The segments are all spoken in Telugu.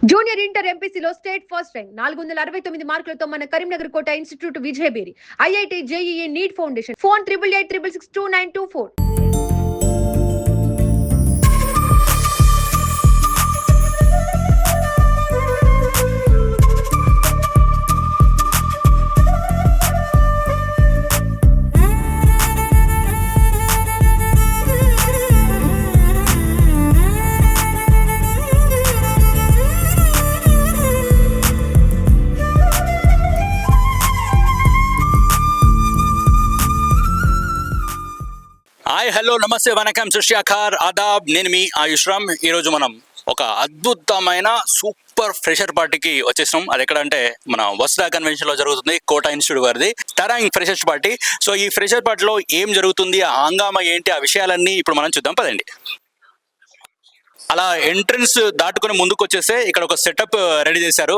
జూనియర్ ఇంటర్ ఎంపీసీలో స్టేట్ ఫస్ట్ ర్యాంక్ 469 మార్కులతో మన Karimnagar Kota institute Vijayabheri, IIT, JEE, NEET foundation. Phone 8886662924. Hi, hello, నమస్తే, వనకం, సుష్యాఖార్, ఆదాబ్. నేను మీ ఆయుష్ రామ్. ఈరోజు మనం ఒక అద్భుతమైన సూపర్ ఫ్రెషర్ పార్టీకి వచ్చేసినాం. అది ఎక్కడ అంటే మన వసుదా కన్వెన్షన్ లో జరుగుతుంది, కోట ఇన్స్టిట్యూట్ వారిది తరాంగ్ ఫ్రెషర్స్ పార్టీ. సో ఈ ఫ్రెషర్ పార్టీలో ఏం జరుగుతుంది, ఆ హంగామా ఏంటి, ఆ విషయాలన్నీ ఇప్పుడు మనం చూద్దాం, పదండి. అలా ఎంట్రన్స్ దాటుకుని ముందుకు వచ్చేస్తే ఇక్కడ ఒక సెటప్ రెడీ చేశారు.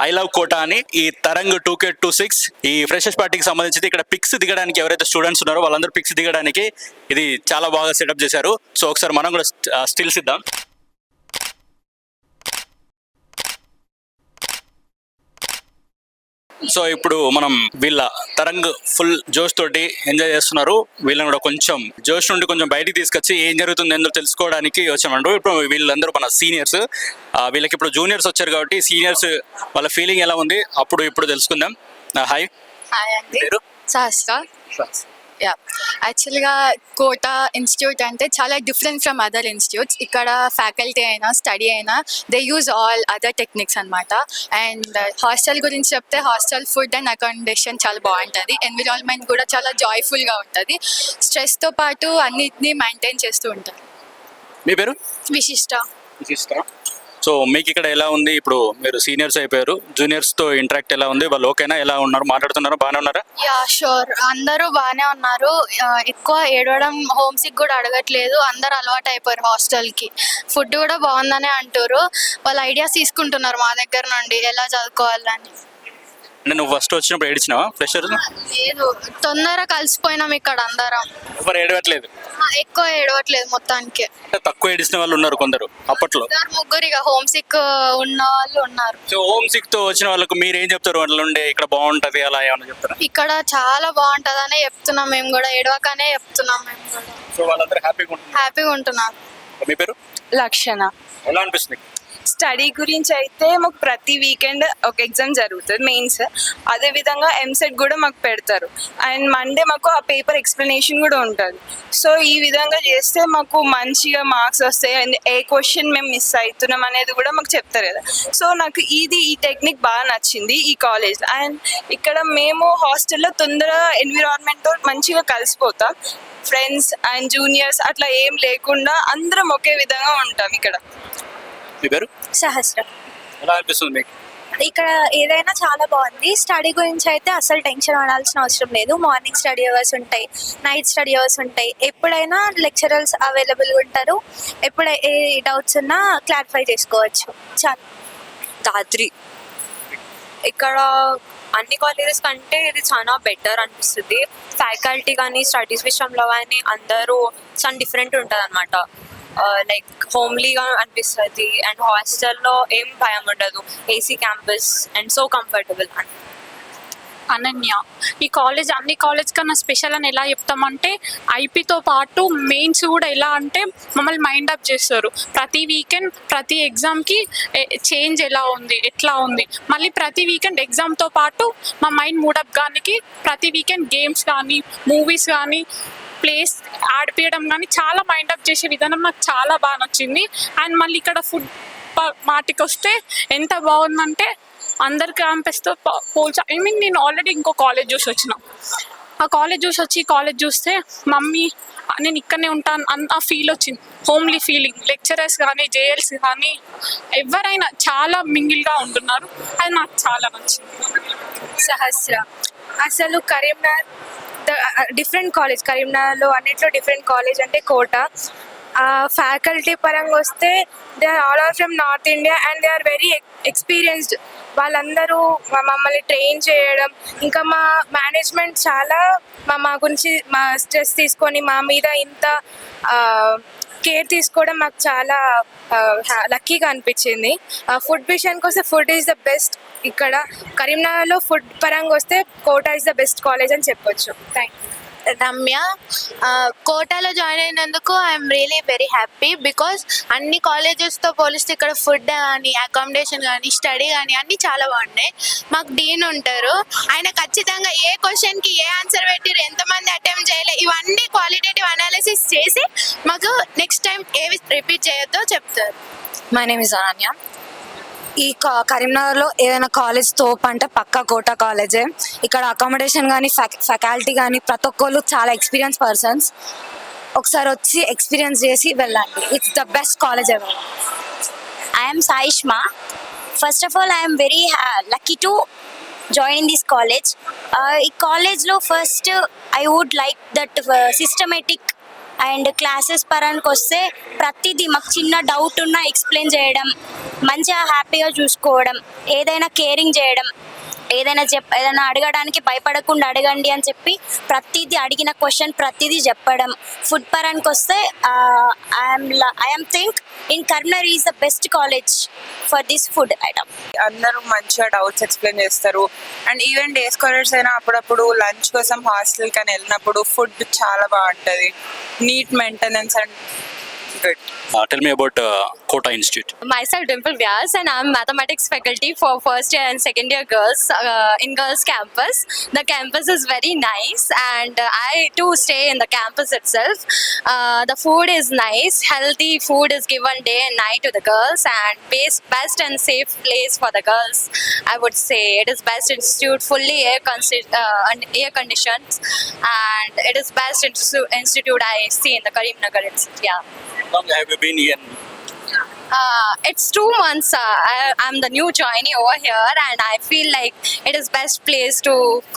ఐ లవ్ కోటా అని. ఈ తరంగ్ 2K26 ఈ ఫ్రెషర్స్ పార్టీకి సంబంధించి ఇక్కడ పిక్స్ దిగడానికి ఎవరైతే స్టూడెంట్స్ ఉన్నారో వాళ్ళందరూ పిక్స్ దిగడానికి ఇది చాలా బాగా సెటప్ చేశారు. సో ఒకసారి మనం కూడా స్టిల్స్ ఇద్దాం. సో ఇప్పుడు మనం వీళ్ళ తరంగ్ ఫుల్ జోష్ తోటి ఎంజాయ్ చేస్తున్నారు. వీళ్ళని కూడా కొంచెం జోష్ నుండి కొంచెం బయటికి తీసుకొచ్చి ఏం జరుగుతుంది ఏందో తెలుసుకోవడానికి వచ్చామంటారు. ఇప్పుడు వీళ్ళందరూ మన సీనియర్స్, వీళ్ళకి ఇప్పుడు జూనియర్స్ వచ్చారు కాబట్టి సీనియర్స్ వాళ్ళ ఫీలింగ్ ఎలా ఉంది అప్పుడు ఇప్పుడు తెలుసుకుందాం. హాయ్. హాయ్ అండి. సహస్ర. యా, యాక్చువల్గా కోటా ఇన్స్టిట్యూట్ అంటే చాలా డిఫరెంట్ ఫ్రమ్ అదర్ ఇన్స్టిట్యూట్స్. ఇక్కడ ఫ్యాకల్టీ అయినా స్టడీ అయినా they use all other techniques అనమాట. అండ్ హాస్టల్ గురించి చెప్తే హాస్టల్ ఫుడ్ అండ్ అకామిడేషన్ చాలా బాగుంటుంది. ఎన్విరాన్మెంట్ కూడా చాలా జాయ్ఫుల్గా ఉంటుంది. స్ట్రెస్తో పాటు అన్నిటినీ మెయింటైన్ చేస్తూ ఉంటారు. మీ పేరు? విశిష్ట. సో మీకు ఇక్కడ ఎలా ఉంది? ఇప్పుడు మీరు సీనియర్స్ అయిపోయారు, జూనియర్స్ తో ఇంటరాక్ట్ ఎలా ఉంది? వాళ్ళు ఓకేనా? ఎలా ఉన్నారు? మాట్లాడుతున్నారు? బాగానే ఉన్నారా? యా, షూర్, అందరూ బాగానే ఉన్నారు. ఎక్కువ ఏడవడం, హోమ్ సిక్ కూడా అడగట్లేదు. అందరు అలవాటు అయిపోయారు హాస్టల్ కి. ఫుడ్ కూడా బాగుందనే అంటారు. వాళ్ళ ఐడియాస్ తీసుకుంటున్నారు మా దగ్గర నుండి ఎలా చదువుకోవాలని. అంటే నువ్వు ఫస్ట్ వచ్చినప్పుడు ఏడిచినావా ఫ్రెషర్? లేదు, తొందరగా కలిసిపోయినాం ఇక్కడ అందరం. ఎవరు ఏడవట్లేదు? ఎక్కువ ఏడవట్లేదు మొత్తానికి. అంటే తక్కువ ఏడిచిన వాళ్ళు ఉన్నారు కొందరు అప్పట్లో. ముగ్గురిగా హోమ్ సిక్ ఉన్న వాళ్ళు ఉన్నారు. సో హోమ్ సిక్ తో వచ్చిన వాళ్ళకు మీరు ఏం చెప్తారు? వాళ్ళ నుండి ఇక్కడ బాగుంటది అలా ఏమన్నా చెప్తారా? ఇక్కడ చాలా బాగుంటదనే చెప్తున్నాం మేము కూడా, ఏడవకనే చెప్తున్నాం మేము కూడా. సో వాళ్ళందరూ హ్యాపీగా ఉంటున్నారు. మీ పేరు? లక్షణ. ఎలా అనిపిస్తుంది? స్టడీ గురించి అయితే మాకు ప్రతి వీకెండ్ ఒక ఎగ్జామ్ జరుగుతుంది, మెయిన్స్. అదేవిధంగా ఎంసెట్ కూడా మాకు పెడతారు. అండ్ మండే మాకు ఆ పేపర్ ఎక్స్ప్లెనేషన్ కూడా ఉంటుంది. సో ఈ విధంగా చేస్తే మాకు మంచిగా మార్క్స్ వస్తాయి. అండ్ ఏ క్వశ్చన్ మేము మిస్ అవుతున్నాం అనేది కూడా మాకు చెప్తారు కదా. సో నాకు ఈ టెక్నిక్ బాగా నచ్చింది ఈ కాలేజ్. అండ్ ఇక్కడ మేము హాస్టల్లో తొందరగా ఎన్విరాన్మెంట్తో మంచిగా కలిసిపోతాం. ఫ్రెండ్స్ అండ్ జూనియర్స్ అట్లా ఏం లేకుండా అందరం ఒకే విధంగా ఉంటాం ఇక్కడ. మీ పేరు? సహస్ర. ఎలా అనిపిస్తుంది మీకు? ఇక్కడ ఏదైనా చాలా బాగుంది. స్టడీ గురించి అయితే అసలు టెన్షన్ పడాల్సిన అవసరం లేదు. మార్నింగ్ స్టడీ అవర్స్ ఉంటాయి, నైట్ స్టడీ అవర్స్ ఉంటాయి. ఎప్పుడైనా లెక్చరర్స్ అవైలబుల్గా ఉంటారు. ఎప్పుడు ఏ డౌట్స్ ఉన్నా క్లారిఫై చేసుకోవచ్చు. చాలా దాద్రి ఇక్కడ అన్ని కాలేజెస్ కంటే ఇది చాలా బెటర్ అనిపిస్తుంది. ఫ్యాకల్టీ కానీ స్టడీస్ విషయంలో కానీ అందరూ చాలా డిఫరెంట్ ఉంటుంది అనమాట. లైక్ హోమ్లీగా అనిపిస్తుంది. అండ్ హాస్టల్లో ఏం భయం ఉండదు. AC campus and so comfortable. Ananya. ఈ కాలేజ్ అన్ని కాలేజ్ కన్నా స్పెషల్ అని ఎలా చెప్తామంటే, ఐపీతో పాటు మెయిన్స్ కూడా ఎలా అంటే మమ్మల్ని మైండ్ అప్ చేస్తారు. ప్రతి వీకెండ్ ప్రతి ఎగ్జామ్కి చేంజ్ ఎలా ఉంది, ఎట్లా ఉంది. మళ్ళీ ప్రతి వీకెండ్ ఎగ్జామ్తో పాటు మా మైండ్ మూడప్ గానికి ప్రతి వీకెండ్ గేమ్స్ కానీ మూవీస్ కానీ ప్లేస్ ఆడిపించడం కానీ చాలా మైండ్ అప్ చేసే విధానం నాకు చాలా బాగా నచ్చింది. అండ్ మళ్ళీ ఇక్కడ ఫుడ్ మాటికి వస్తే ఎంత బాగుందంటే అందరి క్యాంపస్తో పోల్చా. నేను ఆల్రెడీ ఇంకో కాలేజ్ చూసి వచ్చిన. ఆ కాలేజ్ చూస్తే మమ్మీ నేను ఇక్కడనే ఉంటాను అన్న ఫీల్ వచ్చింది. Homely feeling. లెక్చరర్స్ కానీ జేఎల్స్ కానీ ఎవరైనా చాలా మింగిల్గా ఉంటున్నారు. అది నాకు చాలా నచ్చింది. సహస్ర. అసలు కరీంనగర్ డిఫరెంట్ కాలేజ్. కరీంనగర్లో అన్నిట్లో డిఫరెంట్ కాలేజ్ అంటే కోట. ఫ్యాకల్టీ పరంగా వస్తే they are all of from north India and they are very experienced. వాళ్ళందరూ మమ్మల్ని ట్రైన్ చేయడం, ఇంకా మా మేనేజ్మెంట్ చాలా మా గురించి మా స్ట్రెస్ తీసుకొని మా మీద ఇంత కేర్ తీసుకోవడం మాకు చాలా లక్కీగా అనిపించింది. ఫుడ్ విషయానికి వస్తే ఫుడ్ ఈజ్ ద బెస్ట్. ఇక్కడ కరీంనగర్లో ఫుడ్ పరంగా వస్తే Kota is the best college అని చెప్పొచ్చు. Thank you. రమ్య, కోటాలో జాయిన్ అయినందుకు I'm really very happy because అన్ని కాలేజెస్తో పోలిస్తే ఇక్కడ ఫుడ్ కానీ అకామిడేషన్ కానీ స్టడీ కానీ అన్నీ చాలా బాగున్నాయి. మాకు డీన్ ఉంటారు, ఆయన ఖచ్చితంగా ఏ క్వశ్చన్కి ఏ ఆన్సర్ పెట్టిరు, ఎంతమంది అటెంప్ట్ చేయలేదు, ఇవన్నీ క్వాలిటేటివ్ అనాలిసిస్ చేసి మాకు నెక్స్ట్ టైం ఏవి రిపీట్ చేయొద్దో చెప్తారు. My name is Ananya. ఈ కరీంనగర్లో ఏదైనా కాలేజ్ తోపు అంటే పక్కా కోటా కాలేజే. ఇక్కడ అకామిడేషన్ కానీ ఫ్యాకల్టీ కానీ ప్రతి ఒక్కళ్ళు చాలా ఎక్స్పీరియన్స్ పర్సన్స్. ఒకసారి వచ్చి ఎక్స్పీరియన్స్ చేసి వెళ్ళండి. It's the best college ever. I am Saishma. First of all, I am very lucky to join this college. In college lo first I would like that systematic and classes పరానికి వస్తే ప్రతిదీ మాకు చిన్న డౌట్ ఉన్నా ఎక్స్ప్లెయిన్ చేయడం, మంచిగా హ్యాపీగా చూసుకోవడం, ఏదైనా కేరింగ్ చేయడం, ఏదైనా అడగడానికి భయపడకుండా అడగండి అని చెప్పి ప్రతిదీ అడిగిన క్వశ్చన్ ప్రతిదీ చెప్పడం. ఫుడ్ పరానికి వస్తే I'm think in Karimnagar is the best college for this food item. అందరూ మంచిగా డౌట్స్ ఎక్స్ప్లెయిన్ చేస్తారు. అండ్ ఈవెన్ డే స్కాలర్స్ అయినా అప్పుడప్పుడు లంచ్ కోసం హాస్టల్ కానీ వెళ్ళినప్పుడు ఫుడ్ చాలా బాగుంటుంది. Neat maintenance and good. Tell me about Kota Institute. Myself Dimple Vyas, and I'm mathematics faculty for first year and second year girls in girls campus. The campus is very nice, and I too stay in the campus itself. The food is nice, healthy food is given day and night to the girls, and best and safe place for the girls. I would say it is best institute, fully air conditioned, and it is best institute I see in the Karimnagar Institute. Yeah. How long have you been here? It's 2 months. I'm the new joinee over here, and I feel like it is best place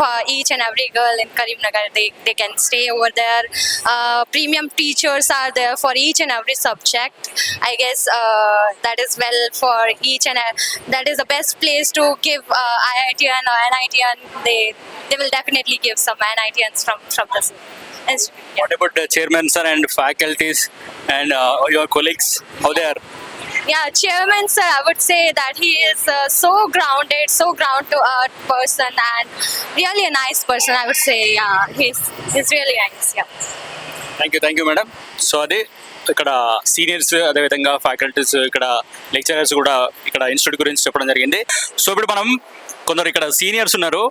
for each and every girl in Karimnagar. They can stay over there. Premium teachers are there for each and every subject. I guess that is well for each and that is the best place to give IITian or NITian. They will definitely give some NITians from this institute. Yeah. What about the chairman sir and faculties and your colleagues? How they are? Yeah, chairman sir, I would say that he is so grounded, so ground to earth person, and really a nice person. I would say, yeah, he's really nice. Yeah. Thank you madam. So అది ఇక్కడ సీనియర్స్, అదేవిధంగా ఫ్యాకల్టీస్, ఇక్కడ లెక్చరర్స్ కూడా ఇక్కడ ఇన్స్టిట్యూట్ గురించి చెప్పడం జరిగింది. సో ఇప్పుడు మనం కొందరు ఇక్కడ సీనియర్స్ ఉన్నారు.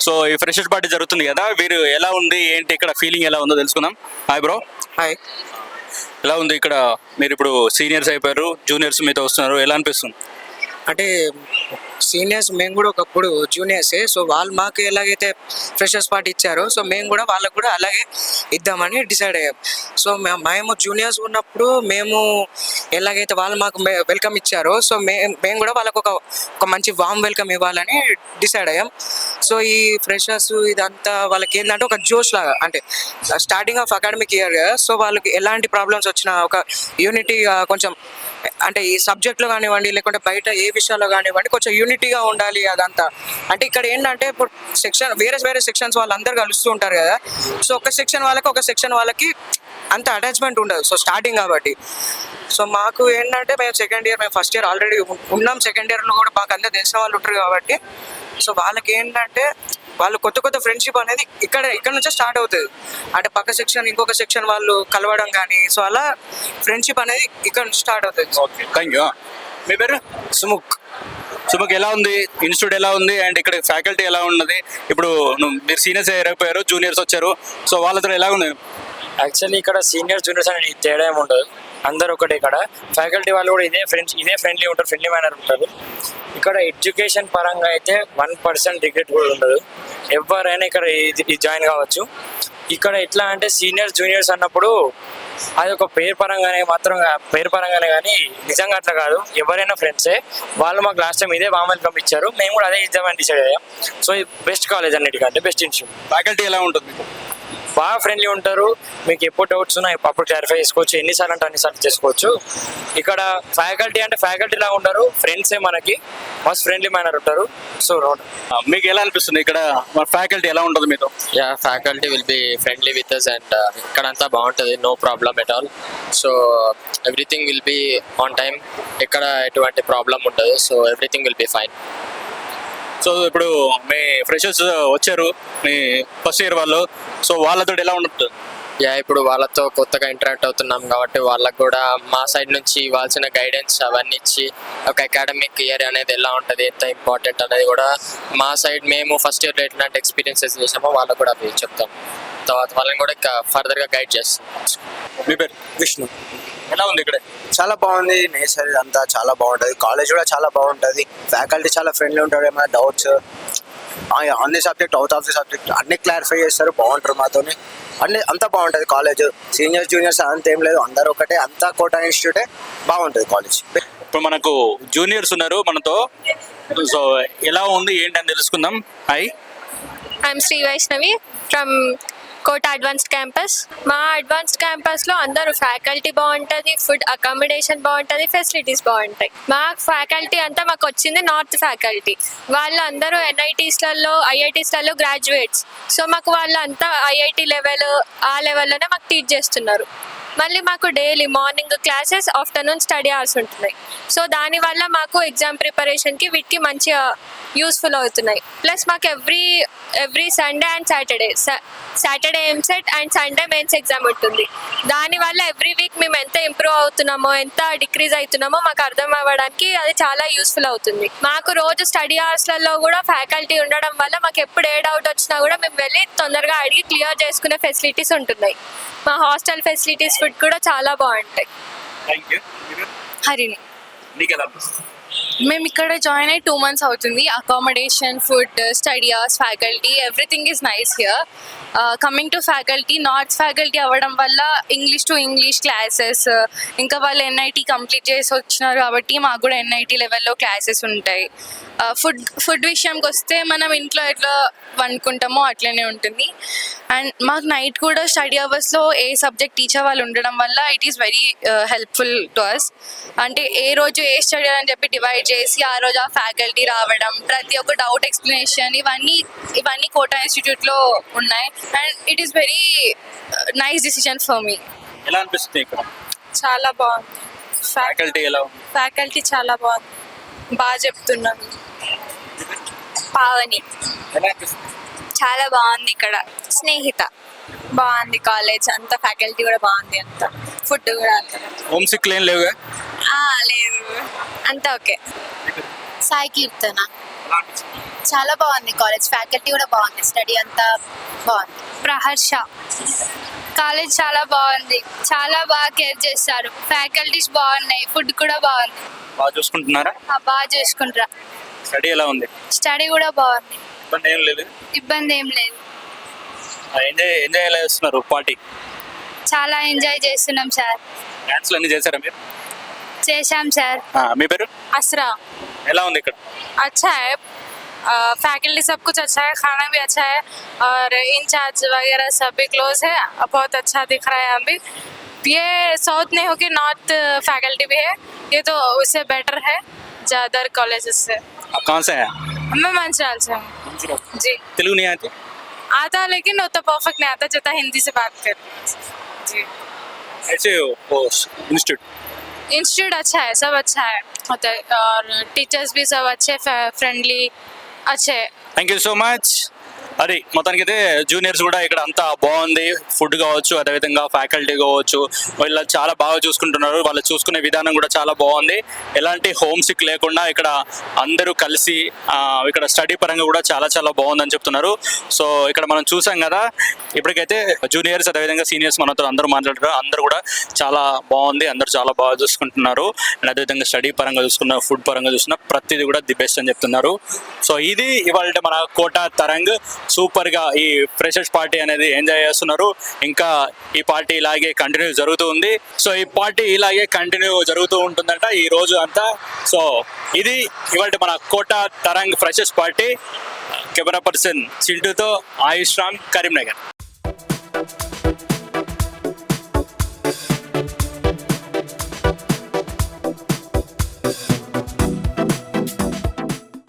సో ఈ ఫ్రెషర్స్ పార్టీ జరుగుతుంది కదా, వీరు ఎలా ఉంది ఏంటి ఇక్కడ ఫీలింగ్ ఎలా ఉందో తెలుసుకుందాం. Hi bro. హాయ్. ఎలా ఉంది ఇక్కడ? మీరు ఇప్పుడు సీనియర్స్ అయిపోయారు, జూనియర్స్ మీతో వస్తున్నారు, ఎలా అనిపిస్తుంది? అంటే సీనియర్స్ మేము కూడా ఒకప్పుడు జూనియర్సే. సో వాళ్ళు మాకు ఎలాగైతే ఫ్రెషర్స్ పార్టీ ఇచ్చారో సో మేము కూడా వాళ్ళకు కూడా అలాగే ఇద్దామని డిసైడ్ అయ్యాం. సో మేము జూనియర్స్ ఉన్నప్పుడు మేము ఎలాగైతే వాళ్ళు మాకు వెల్కమ్ ఇచ్చారో సో మేము కూడా వాళ్ళకు ఒక మంచి వామ్ వెల్కమ్ ఇవ్వాలని డిసైడ్ అయ్యాం. సో ఈ ఫ్రెషర్స్ ఇదంతా వాళ్ళకి ఏంటంటే ఒక జోష్ లాగా, అంటే స్టార్టింగ్ ఆఫ్ అకాడమిక్ ఇయర్ కదా, సో వాళ్ళకి ఎలాంటి ప్రాబ్లమ్స్ వచ్చినా ఒక యూనిటీగా కొంచెం, అంటే ఈ సబ్జెక్ట్లో కానివ్వండి లేకుంటే బయట ఏ విషయాల్లో కానివ్వండి కొంచెం యూనిటీగా ఉండాలి అదంతా. అంటే ఇక్కడ ఏంటంటే ఇప్పుడు వేరే సెక్షన్స్ వాళ్ళందరూ కలుస్తూ ఉంటారు కదా, సో ఒక సెక్షన్ వాళ్ళకి అంత అటాచ్మెంట్ ఉండదు. సో స్టార్టింగ్ కాబట్టి సో మాకు ఏంటంటే మేము ఫస్ట్ ఇయర్ ఆల్రెడీ ఉన్నాం, సెకండ్ ఇయర్లో కూడా మాకు అందరూ తెలిసిన వాళ్ళు ఉంటారు కాబట్టి సో వాళ్ళకి ఏంటంటే వాళ్ళు కొత్త ఫ్రెండ్షిప్ అనేది ఇక్కడ నుంచే స్టార్ట్ అవుతుంది. అంటే పక్క సెక్షన్ ఇంకొక సెక్షన్ వాళ్ళు కలవడం కానీ సో అలా ఫ్రెండ్షిప్ అనేది ఇక్కడ నుంచి స్టార్ట్ అవుతుంది. Okay, thank you. మీ పేరు? సుముఖ్. ఎలా ఉంది ఇన్స్టిట్యూట్, ఎలా ఉంది అండ్ ఇక్కడ ఫ్యాకల్టీ ఎలా ఉన్నది? ఇప్పుడు మీరు సీనియర్స్ అయిపోయారు, జూనియర్స్ వచ్చారు, సో వాళ్ళతో ఎలా ఉంది? యాక్చువల్లీ ఇక్కడ సీనియర్స్ జూనియర్స్ అనేది తేడా ఏమి ఉండదు, అందరు ఒకటే. ఇక్కడ ఫ్యాకల్టీ వాళ్ళు కూడా ఇదే ఫ్రెండ్లీ ఉంటారు, ఫ్రెండ్లీ మేనర్ ఉంటారు. ఇక్కడ ఎడ్యుకేషన్ పరంగా అయితే 1% రిగ్రెట్ కూడా ఉండదు. ఎవరైనా ఇక్కడ ఇది జాయిన్ కావచ్చు. ఇక్కడ ఎట్లా అంటే సీనియర్స్ జూనియర్స్ అన్నప్పుడు అది ఒక పేరు పరంగానే కానీ నిజంగా అట్లా కాదు. ఎవరైనా ఫ్రెండ్సే. వాళ్ళు మాకు లాస్ట్ టైం ఇదే వామ్ వెల్కమ్ ఇచ్చారు, మేము కూడా అదే ఇద్దామని డిసైడ్ అయ్యాం. సో ఇది బెస్ట్ కాలేజ్ అన్నిటికంటే బెస్ట్ ఇన్స్టిట్యూట్. ఫ్యాకల్టీ ఎలా ఉంటుంది? బాగా ఫ్రెండ్లీ ఉంటారు. మీకు ఎప్పుడు డౌట్స్ ఉన్నా అప్పుడు క్లారిఫై చేసుకోవచ్చు, ఎన్నిసార్లు అంటే అన్నిసార్లు చేసుకోవచ్చు. ఇక్కడ ఫ్యాకల్టీ అంటే ఫ్యాకల్టీ లాగా ఉంటారు, ఫ్రెండ్సే మనకి మస్తు ఫ్రెండ్లీ మేనర్ ఉంటారు. సో మీకు ఎలా అనిపిస్తుంది ఇక్కడ మన ఫ్యాకల్టీ ఎలా ఉంటుంది మీతో? Yeah faculty will be friendly with us and ఇక్కడంతా బాగుంటుంది, no problem at all. So everything will be on time, ఎక్కడ ఎటువంటి ప్రాబ్లం ఉండదు. So everything will be fine. So ఇప్పుడు మీ ఫ్రెషర్స్ వచ్చారు, మీ ఫస్ట్ ఇయర్ వాళ్ళు, సో వాళ్ళతో ఎలా ఉంటుంది? యా ఇప్పుడు వాళ్ళతో కొత్తగా ఇంటరాక్ట్ అవుతున్నాం కాబట్టి వాళ్ళకు కూడా మా సైడ్ నుంచి ఇవ్వాల్సిన గైడెన్స్ అవన్నీ ఇచ్చి ఒక అకాడమిక్ ఇయర్ అనేది ఎలా ఉంటుంది, ఎంత ఇంపార్టెంట్ అనేది కూడా మా సైడ్ మేము ఫస్ట్ ఇయర్లో ఎట్లాంటి ఎక్స్పీరియన్సెస్ చేసామో వాళ్ళకు కూడా అవి చెప్తాం. తర్వాత వాళ్ళని కూడా ఇంకా ఫర్దర్గా గైడ్ చేస్తాం. మీ పేరు? విష్ణు. ఎలా ఉంది ఇక్కడ? చాలా బాగుంది, నేచర్ అంతా చాలా బాగుంటుంది, కాలేజ్ కూడా చాలా బాగుంటుంది, ఫ్యాకల్టీ చాలా ఫ్రెండ్లీ ఉంటారు. ఏమైనా doubts on the subject, out of the subject అన్ని క్లారిఫై చేస్తారు, బాగుంటారు మాతోని. అంతా బాగుంటుంది కాలేజ్. సీనియర్స్ జూనియర్స్ అంతేం లేదు, అందరూ ఒకటే, అంతా కోటా ఇన్స్టిట్యూటే, బాగుంటుంది కాలేజ్. ఇప్పుడు మనకు జూనియర్స్ ఉన్నారు మనతో, సో ఎలా ఉంది ఏంటి అని తెలుసుకుందాం. Hi, I'm Sri Vaishnavi from Kota advanced campus. మా అడ్వాన్స్డ్ క్యాంపస్లో అందరూ ఫ్యాకల్టీ బాగుంటుంది, ఫుడ్ అకామిడేషన్ బాగుంటుంది, ఫెసిలిటీస్ బాగుంటాయి. మా ఫ్యాకల్టీ అంతా మాకు వచ్చింది నార్త్ ఫ్యాకల్టీ, వాళ్ళు అందరూ ఎన్ఐటీస్లలో ఐఐటీస్లలో గ్రాడ్యుయేట్స్. సో మాకు వాళ్ళంతా ఐఐటీ లెవెల్ ఆ లెవెల్లోనే మాకు టీచ్ చేస్తున్నారు. మళ్ళీ మాకు daily morning classes, afternoon study hours ఉంటున్నాయి. సో దానివల్ల మాకు ఎగ్జామ్ ప్రిపరేషన్కి వీటికి మంచిగా యూస్ఫుల్ అవుతున్నాయి. ప్లస్ మాకు every Sunday and Saturday EAMCET and Sunday mains exam ఉంటుంది. దానివల్ల ఎవ్రీ వీక్ మేము ఎంత ఇంప్రూవ్ అవుతున్నామో, ఎంత డిక్రీజ్ అవుతున్నామో మాకు అర్థం అవ్వడానికి అది చాలా యూస్ఫుల్ అవుతుంది. మాకు రోజు స్టడీ అవర్స్లలో కూడా ఫ్యాకల్టీ ఉండడం వల్ల మాకు ఎప్పుడు ఏ డౌట్ వచ్చినా కూడా మేము వెళ్ళి తొందరగా అడిగి క్లియర్ చేసుకునే ఫెసిలిటీస్ ఉంటున్నాయి. మా హాస్టల్ ఫెసిలిటీస్, ఫుడ్ కూడా చాలా బాగుంటాయి. Thank you. హరిణి. నీకు ఎలా అనిపిస్తుంది? మేము ఇక్కడ జాయిన్ అయ్యి 2 months అవుతుంది. Accommodation, food, study hours, faculty, everything is nice here. Coming to faculty, north faculty అవ్వడం వల్ల ఇంగ్లీష్ టు ఇంగ్లీష్ క్లాసెస్, ఇంకా వాళ్ళు ఎన్ఐటీ కంప్లీట్ చేసి వచ్చినారు కాబట్టి మాకు కూడా ఎన్ఐటీ లెవెల్లో క్లాసెస్ ఉంటాయి. ఫుడ్ విషయంకి వస్తే మనం ఇంట్లో ఎట్లా వండుకుంటామో అట్లనే ఉంటుంది. అండ్ మాకు నైట్ కూడా స్టడీ అవర్స్లో ఏ సబ్జెక్ట్ టీచర్ వాళ్ళు ఉండడం వల్ల it is very helpful to us. అంటే ఏ రోజు ఏ స్టడీ అని చెప్పి డివైడ్ చేసి ఆ రోజు ఆ ఫ్యాకల్టీ రావడం, ప్రతి ఒక్క డౌట్ ఎక్స్ప్లెనేషన్, ఇవన్నీ కోటా ఇన్స్టిట్యూట్లో ఉన్నాయి. And it is very nice decision for me. ఎలా అనిపిస్తుంది ఇక్కడ? చాలా బాగుంది. ఫ్యాకల్టీ ఎలా ఉంది? ఫ్యాకల్టీ చాలా బాగుంది, బాగా చెప్తున్నారు. పావని. ఎలా అనిపిస్తుంది? చాలా బాగుంది ఇక్కడ. స్నేహిత. బాగుంది కాలేజ్ అంతా, ఫ్యాకల్టీ కూడా బాగుంది, అంతా ఫుడ్ కూడా అంతా. హోమ్ సిక్ లేని లేవుగా? లేదు, అంతా ఓకే. సాయి కీర్తన. చాలా బాగుంది కాలేజ్, ఫ్యాకల్టీ కూడా బాగుంది, స్టడీ అంతా బాగుంది. ప్రహర్ష. కాలేజ్ చాలా బాగుంది, చాలా బాగా కేర్ చేస్తారు, ఫ్యాకల్టీస్ బాగున్నాయి, ఫుడ్ కూడా బాగుంది. బాగా చూసుకుంటున్నారా? బాగా చూసుకుంటారా. స్టడీ ఎలా ఉంది? స్టడీ కూడా బాగుంది, ఇబ్బంది ఏం లేదు. ఇబ్బంది ఏం లేదు. ఎంజాయ్ ఎలా చేస్తున్నారు పార్టీ? చాలా ఎంజాయ్ చేస్తున్నాం సార్. డాన్స్లు అన్ని చేశారా మీరు? చేశాం సార్. మీ పేరు? असरा. ఎలా ఉంది ఇక్కడ? अच्छा है, फैकल्टी सब कुछ अच्छा है, खाना भी अच्छा है और इंचार्ज वगैरह सब भी क्लोज है, बहुत अच्छा दिख रहा है यहाँ भी. ये साउथ नहीं होके नॉर्थ फैकल्टी भी है, ये तो उससे बेटर है ज़्यादा कॉलेजेस से. आप कहाँ से हैं? मैं मंचराल से हूँ जी. तेलुगु नहीं आती? आता लेकिन वो तो परफेक्ट नहीं आता, जितना हिंदी से बात कर जी. ऐसे हो इंस्टीट्यूट? इंस्टीट्यूट अच्छा है, सब अच्छा है होता है और टीचर्स भी सब अच्छे, फ्रेंडली अच्छे. Thank you so much. అది మొత్తానికి అయితే జూనియర్స్ కూడా ఇక్కడ అంతా బాగుంది, ఫుడ్ కావచ్చు, అదేవిధంగా ఫ్యాకల్టీ కావచ్చు, వీళ్ళు చాలా బాగా చూసుకుంటున్నారు. వాళ్ళు చూసుకునే విధానం కూడా చాలా బాగుంది. ఎలాంటి హోమ్ సిక్ లేకుండా ఇక్కడ అందరూ కలిసి ఇక్కడ స్టడీ పరంగా కూడా చాలా చాలా బాగుందని చెప్తున్నారు. సో ఇక్కడ మనం చూసాం కదా, ఇప్పటికైతే జూనియర్స్ అదేవిధంగా సీనియర్స్ మనతో అందరూ మాట్లాడుతున్నారు. అందరూ కూడా చాలా బాగుంది, అందరూ చాలా బాగా చూసుకుంటున్నారు. అండ్ అదేవిధంగా స్టడీ పరంగా చూసుకున్న, ఫుడ్ పరంగా చూసుకున్న, ప్రతిదీ కూడా ది బెస్ట్ అని చెప్తున్నారు. సో ఇది ఇవాళ మన కోటా తరంగ్ సూపర్గా ఈ ఫ్రెషర్స్ పార్టీ అనేది ఎంజాయ్ చేస్తున్నారు. ఇంకా ఈ పార్టీ ఇలాగే కంటిన్యూ జరుగుతూ ఉంది. సో ఈ పార్టీ ఇలాగే కంటిన్యూ జరుగుతూ ఉంటుందంట ఈ రోజు అంతా. సో ఇది ఇవాళ మన Kota Tarang freshers party. Camera person చింటూతో ఆయుష్ రామ్, కరీంనగర్. Thank you